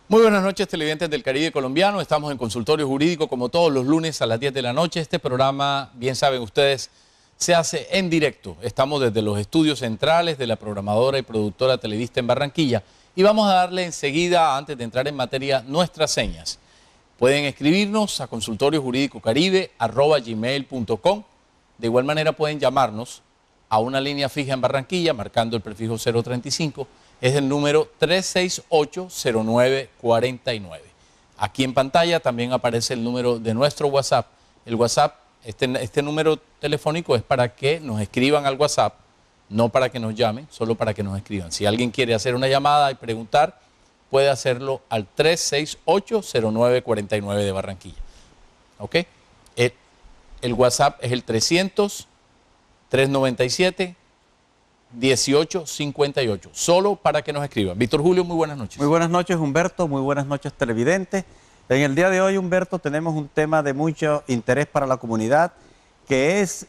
Muy buenas noches, televidentes del Caribe colombiano. Estamos en Consultorio Jurídico como todos los lunes a las 10 de la noche. Este programa, bien saben ustedes, se hace en directo. Estamos desde los estudios centrales de la programadora y productora Televista en Barranquilla y vamos a darle enseguida, antes de entrar en materia, nuestras señas. Pueden escribirnos a consultoriojuridico.caribe@gmail.com. De igual manera pueden llamarnos a una línea fija en Barranquilla marcando el prefijo 035. Es el número 368-0949. Aquí en pantalla también aparece el número de nuestro WhatsApp. El WhatsApp, este número telefónico es para que nos escriban al WhatsApp, no para que nos llamen, solo para que nos escriban. Si alguien quiere hacer una llamada y preguntar, puede hacerlo al 368-0949 de Barranquilla. ¿Ok? El WhatsApp es el 300-397-1858, solo para que nos escriban. Víctor Julio, muy buenas noches. Muy buenas noches, Humberto, muy buenas noches, televidentes. En el día de hoy, Humberto, tenemos un tema de mucho interés para la comunidad, que es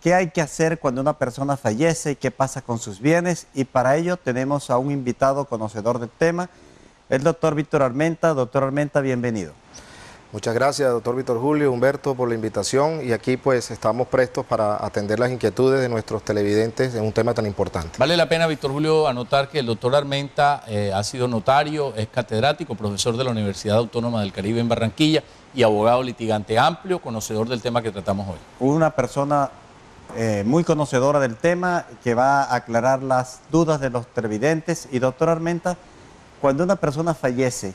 qué hay que hacer cuando una persona fallece y qué pasa con sus bienes. Y para ello tenemos a un invitado conocedor del tema, el doctor Víctor Armenta. Doctor Armenta, bienvenido. Muchas gracias, doctor Víctor Julio, Humberto, por la invitación, y aquí pues estamos prestos para atender las inquietudes de nuestros televidentes en un tema tan importante. Vale la pena, Víctor Julio, anotar que el doctor Armenta ha sido notario, es catedrático, profesor de la Universidad Autónoma del Caribe en Barranquilla y abogado litigante amplio, conocedor del tema que tratamos hoy. Una persona muy conocedora del tema que va a aclarar las dudas de los televidentes. Y doctor Armenta, cuando una persona fallece,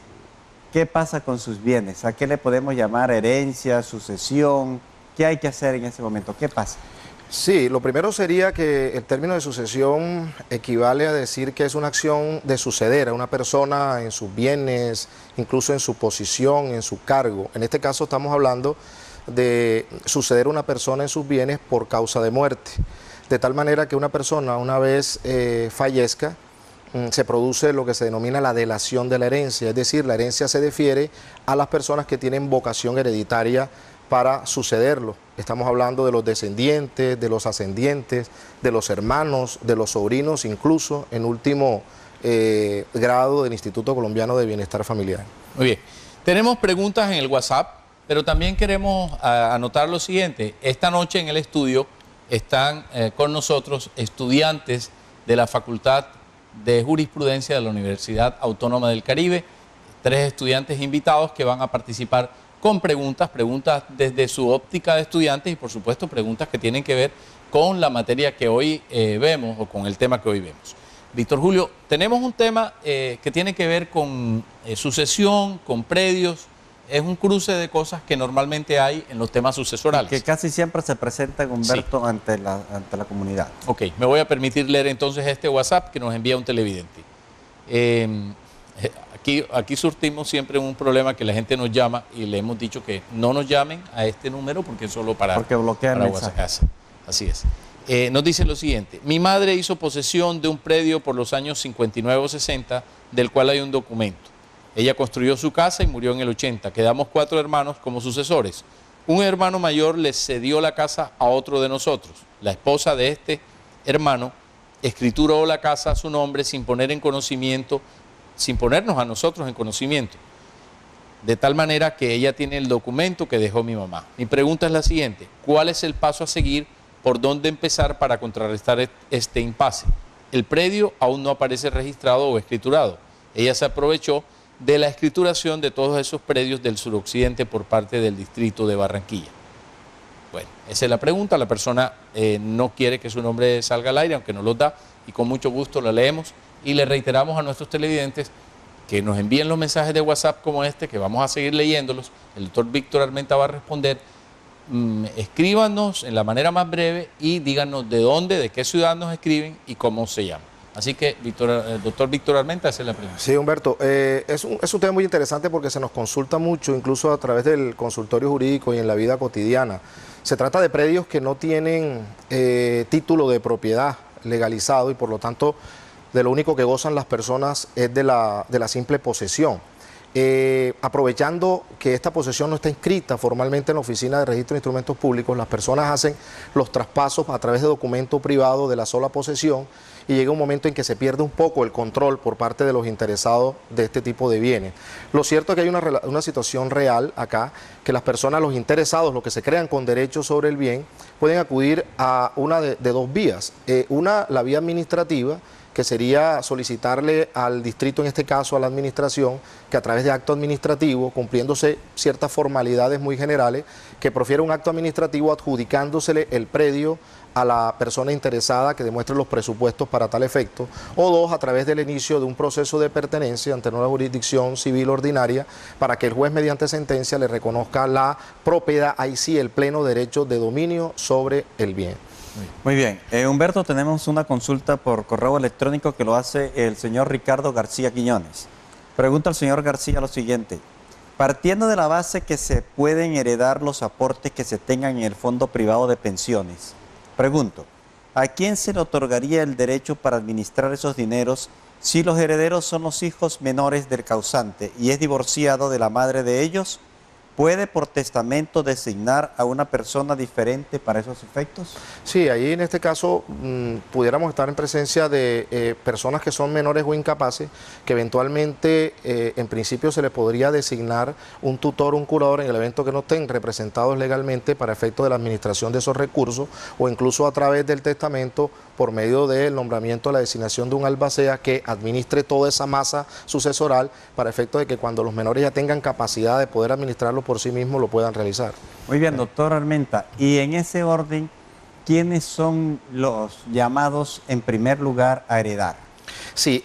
¿qué pasa con sus bienes? ¿A qué le podemos llamar herencia, sucesión? ¿Qué hay que hacer en ese momento? ¿Qué pasa? Sí, lo primero sería que el término de sucesión equivale a decir que es una acción de suceder a una persona en sus bienes, incluso en su posición, en su cargo. En este caso estamos hablando de suceder a una persona en sus bienes por causa de muerte. De tal manera que una persona, una vez fallezca, se produce lo que se denomina la delación de la herencia, es decir, la herencia se defiere a las personas que tienen vocación hereditaria para sucederlo. Estamos hablando de los descendientes, de los ascendientes, de los hermanos, de los sobrinos, incluso en último grado del Instituto Colombiano de Bienestar Familiar. Muy bien, tenemos preguntas en el WhatsApp, pero también queremos anotar lo siguiente. Esta noche en el estudio están con nosotros estudiantes de la Facultad de Jurisprudencia de la Universidad Autónoma del Caribe, 3 estudiantes invitados que van a participar con preguntas desde su óptica de estudiantes y por supuesto preguntas que tienen que ver con la materia que hoy vemos o con el tema que hoy vemos. Víctor Julio, tenemos un tema que tiene que ver con sucesión, con predios. Es un cruce de cosas que normalmente hay en los temas sucesorales. Que casi siempre se presentan, Humberto, sí, ante la comunidad. Ok, me voy a permitir leer entonces este WhatsApp que nos envía un televidente. Aquí surtimos siempre un problema que la gente nos llama y le hemos dicho que no nos llamen a este número porque es solo porque bloquean para WhatsApp. Así es. Nos dice lo siguiente: mi madre hizo posesión de un predio por los años 59 o 60, del cual hay un documento. Ella construyó su casa y murió en el 80. Quedamos 4 hermanos como sucesores. Un hermano mayor le cedió la casa a otro de nosotros. La esposa de este hermano escrituró la casa a su nombre sin ponernos a nosotros en conocimiento. De tal manera que ella tiene el documento que dejó mi mamá. Mi pregunta es la siguiente: ¿cuál es el paso a seguir? ¿Por dónde empezar para contrarrestar este impasse? El predio aún no aparece registrado o escriturado. Ella se aprovechó de la escrituración de todos esos predios del suroccidente por parte del distrito de Barranquilla. Bueno, esa es la pregunta. La persona no quiere que su nombre salga al aire, aunque nos lo da, y con mucho gusto la leemos. Y le reiteramos a nuestros televidentes que nos envíen los mensajes de WhatsApp como este, que vamos a seguir leyéndolos. El doctor Víctor Armenta va a responder. Escríbanos en la manera más breve y díganos de dónde, de qué ciudad nos escriben y cómo se llama. Así que, doctor Víctor Armenta, esa es la pregunta. Sí, Humberto, es un tema muy interesante porque se nos consulta mucho, incluso a través del consultorio jurídico y en la vida cotidiana. Se trata de predios que no tienen título de propiedad legalizado y por lo tanto de lo único que gozan las personas es de la simple posesión. aprovechando que esta posesión no está inscrita formalmente en la Oficina de Registro de Instrumentos Públicos, las personas hacen los traspasos a través de documento privado de la sola posesión y llega un momento en que se pierde un poco el control por parte de los interesados de este tipo de bienes. Lo cierto es que hay una situación real acá, que las personas, los interesados, los que se crean con derechos sobre el bien, pueden acudir a una de dos vías. Una, la vía administrativa, que sería solicitarle al distrito, en este caso a la administración, que a través de acto administrativo, cumpliéndose ciertas formalidades muy generales, que profiera un acto administrativo adjudicándosele el predio a la persona interesada que demuestre los presupuestos para tal efecto, o dos, a través del inicio de un proceso de pertenencia ante una jurisdicción civil ordinaria para que el juez mediante sentencia le reconozca la propiedad, ahí sí, el pleno derecho de dominio sobre el bien. Muy bien. Humberto, tenemos una consulta por correo electrónico que lo hace el señor Ricardo García Quiñones. Pregunta al señor García lo siguiente. Partiendo de la base que se pueden heredar los aportes que se tengan en el fondo privado de pensiones, pregunto, ¿a quién se le otorgaría el derecho para administrar esos dineros si los herederos son los hijos menores del causante y es divorciado de la madre de ellos? ¿Puede por testamento designar a una persona diferente para esos efectos? Sí, ahí en este caso pudiéramos estar en presencia de personas que son menores o incapaces, que eventualmente en principio se les podría designar un tutor o un curador en el evento que no estén representados legalmente para efecto de la administración de esos recursos, o incluso a través del testamento por medio del nombramiento de la designación de un albacea que administre toda esa masa sucesoral para efecto de que cuando los menores ya tengan capacidad de poder administrarlo por sí mismos lo puedan realizar. Muy bien, doctor Armenta. Y en ese orden, ¿quiénes son los llamados en primer lugar a heredar? Sí,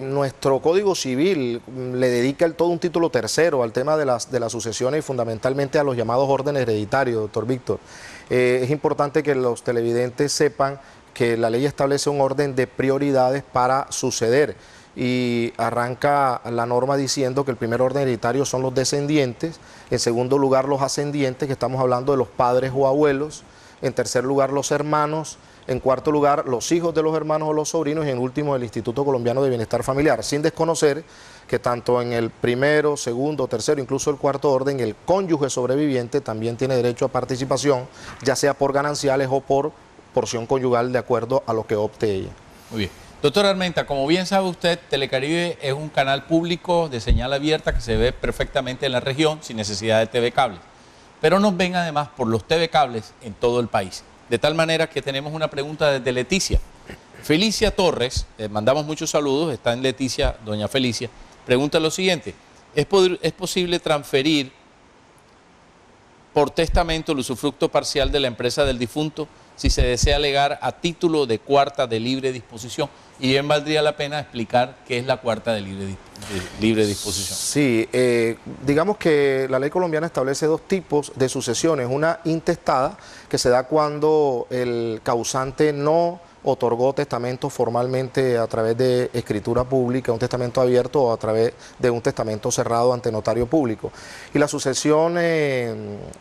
nuestro Código Civil le dedica todo un título tercero al tema de las sucesiones y fundamentalmente a los llamados órdenes hereditarios, doctor Víctor. Es importante que los televidentes sepan que la ley establece un orden de prioridades para suceder y arranca la norma diciendo que el primer orden hereditario son los descendientes, en segundo lugar los ascendientes, que estamos hablando de los padres o abuelos, en tercer lugar los hermanos, en cuarto lugar los hijos de los hermanos o los sobrinos y en último el Instituto Colombiano de Bienestar Familiar, sin desconocer que tanto en el primero, segundo, tercero, incluso el cuarto orden, el cónyuge sobreviviente también tiene derecho a participación, ya sea por gananciales o por porción conyugal de acuerdo a lo que opte ella. Muy bien. Doctor Armenta, como bien sabe usted, Telecaribe es un canal público de señal abierta que se ve perfectamente en la región sin necesidad de TV cables. Pero nos ven además por los TV cables en todo el país. De tal manera que tenemos una pregunta desde Leticia. Felicia Torres, mandamos muchos saludos, está en Leticia, doña Felicia, pregunta lo siguiente. ¿Es posible transferir por testamento el usufructo parcial de la empresa del difunto si se desea legar a título de cuarta de libre disposición? Y bien valdría la pena explicar qué es la cuarta de libre disposición. Sí, digamos que la ley colombiana establece dos tipos de sucesiones. Una intestada, que se da cuando el causante no otorgó testamento formalmente a través de escritura pública, un testamento abierto o a través de un testamento cerrado ante notario público. Y la sucesión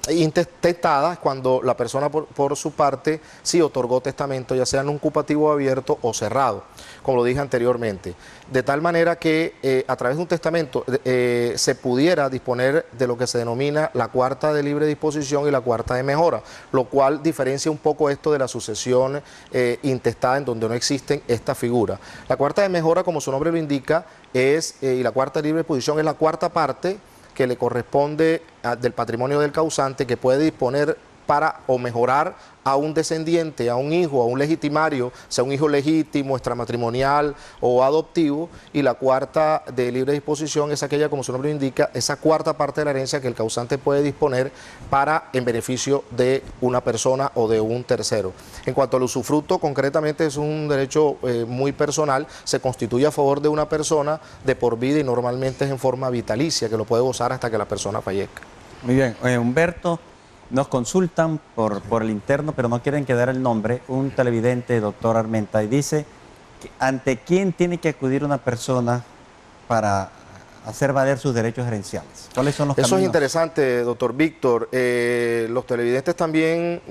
intestada es cuando la persona por su parte sí otorgó testamento, ya sea en un cupativo abierto o cerrado, como lo dije anteriormente. De tal manera que a través de un testamento se pudiera disponer de lo que se denomina la cuarta de libre disposición y la cuarta de mejora, lo cual diferencia un poco esto de la sucesión intestada en donde no existen esta figura. La cuarta de mejora, como su nombre lo indica, y la cuarta de libre disposición es la cuarta parte que le corresponde del patrimonio del causante, que puede disponer para o mejorar a un descendiente, a un hijo, a un legitimario, sea un hijo legítimo, extramatrimonial o adoptivo, y la cuarta de libre disposición es aquella, como su nombre indica, esa cuarta parte de la herencia que el causante puede disponer en beneficio de una persona o de un tercero. En cuanto al usufructo, concretamente es un derecho muy personal, se constituye a favor de una persona de por vida y normalmente es en forma vitalicia, que lo puede gozar hasta que la persona fallezca. Muy bien, Humberto. Nos consultan por el interno, pero no quieren quedar el nombre, un televidente, doctor Armenta, y dice, ¿ante quién tiene que acudir una persona para hacer valer sus derechos herenciales? ¿Cuáles son los caminos? Eso es interesante, doctor Víctor. Los televidentes también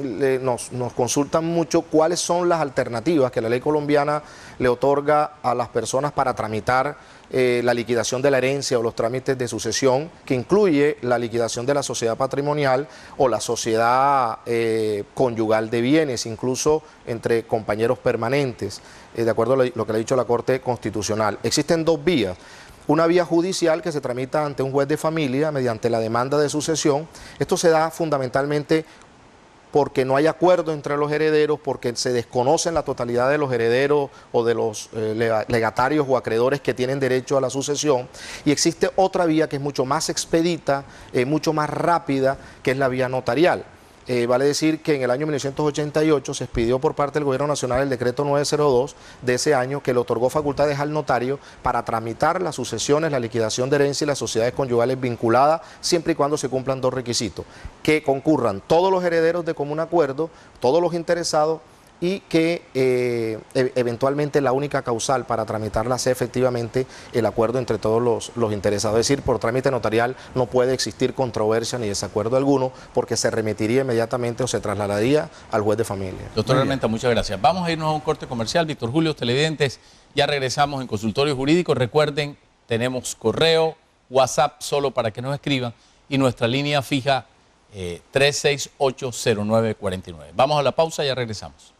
nos consultan mucho cuáles son las alternativas que la ley colombiana le otorga a las personas para tramitar la liquidación de la herencia o los trámites de sucesión, que incluye la liquidación de la sociedad patrimonial o la sociedad conyugal de bienes, incluso entre compañeros permanentes, de acuerdo a lo que le ha dicho la Corte Constitucional. Existen dos vías. Una vía judicial que se tramita ante un juez de familia mediante la demanda de sucesión. Esto se da fundamentalmente porque no hay acuerdo entre los herederos, porque se desconocen la totalidad de los herederos o de los legatarios o acreedores que tienen derecho a la sucesión. Y existe otra vía que es mucho más expedita, mucho más rápida, que es la vía notarial. Vale decir que en el año 1988 se expidió por parte del Gobierno Nacional el decreto 902 de ese año, que le otorgó facultades al notario para tramitar las sucesiones, la liquidación de herencia y las sociedades conyugales vinculadas, siempre y cuando se cumplan dos requisitos: que concurran todos los herederos de común acuerdo, todos los interesados, y que eventualmente la única causal para tramitarla sea efectivamente el acuerdo entre todos los interesados. Es decir, por trámite notarial no puede existir controversia ni desacuerdo alguno, porque se remitiría inmediatamente o se trasladaría al juez de familia. Doctor Armenta, muchas gracias. Vamos a irnos a un corte comercial. Víctor Julio, televidentes, ya regresamos en Consultorio Jurídico. Recuerden, tenemos correo, WhatsApp solo para que nos escriban, y nuestra línea fija 3680949. Vamos a la pausa y ya regresamos.